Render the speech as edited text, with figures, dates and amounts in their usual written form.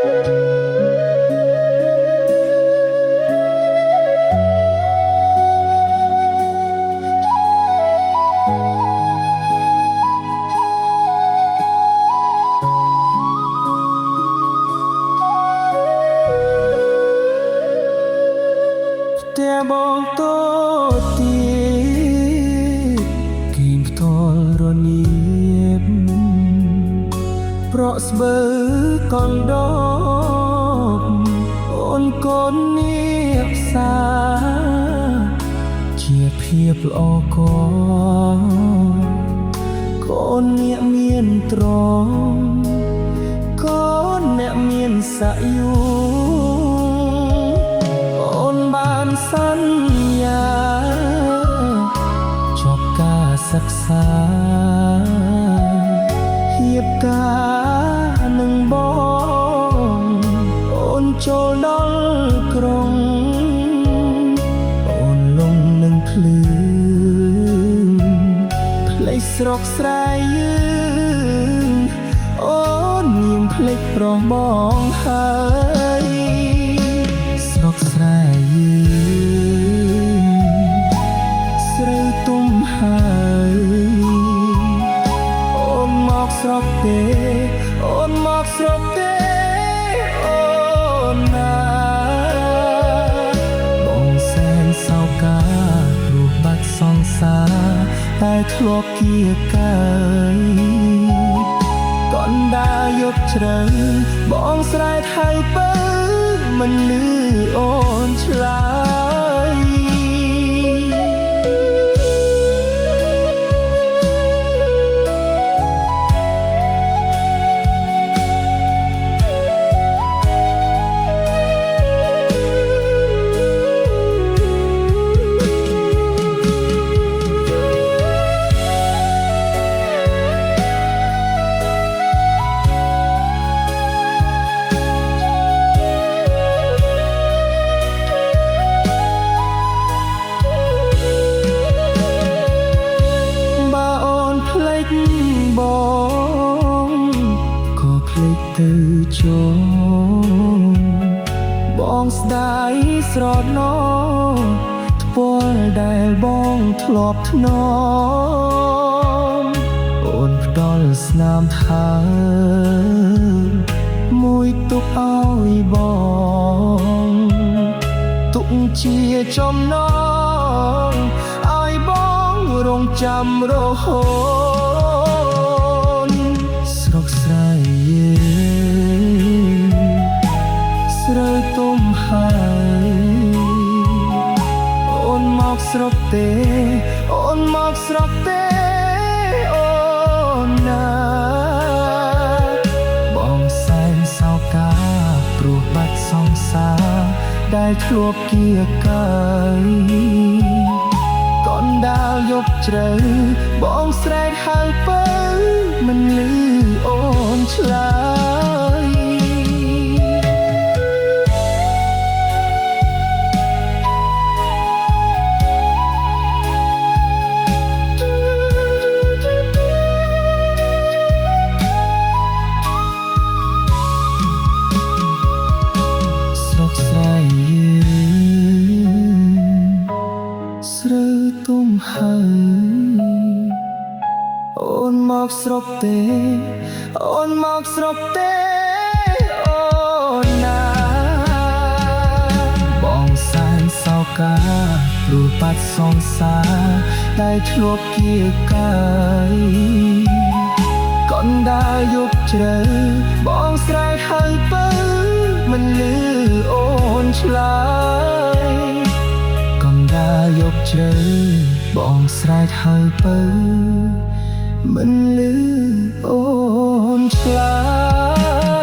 តែបងតូចទៀតគីមផ្ទាល់រនៀបប្រក់ស្បើកងដបអូនកូននេះផ្សាជាភាពល្អកូនអ្នកមានត្រង់កូនអ្នកមានស័ក្តិយុសន្យាចប់ការសិក្សាហៀបការនឹងបងអូនចូលដល់ក្រុងអូនលងនឹងភ្លឺផ្លេចស្រុកស្រែយើងអូននាងភ្លេចប្រងបងហើយស្រុកស្រែយើងស្រូវទុំហើយអូនមកស្រុកទេអូនមកស្រុកទេអូនណាបងសែនសោកាព្រោះបាត់សង្សារតែធ្លាប់គៀកាយកនដាយប់ជ្រៅបងស្រែកហៅបើមិនលឺអូនឆ្លើយបងក៏ភ្លេចទៅចោបងស្ដាយស្រណោថ្ពាល់ដែលបងធ្លាប់ធ្នមអូនផ្ដល់ស្នាមថាមួយទុកឲ្យបងទុកជាចំណងឲ្យបងរងចាំរហូតស្រុកស្រែយើងស្រូវទុំហើយអូនមកស្រុកទេអូនមកស្រុកទេអូនណាបងសែនសោកាព្រោះបាត់សង្សារដែលធ្លាប់គៀកាយកនដាលយប់ជ្រៅបងស្រែកហៅបើមិនលឺអូនឆ្លើយស្រុកស្រែយើងស្រូវទុំហើយអូនមកស្រុកទេអូនមកស្រុកទេអូនណាបងសែនសោកាព្រោះបាត់សង្សារតែធ្លាប់គៀកាយកនដាយប់ជ្រៅបងស្រែកហៅបើមិនលឺអូនឆ្លើយកនដាយប់ជ្រៅបងស្រែកហៅបើមិនលឺអូនឆ្លើយ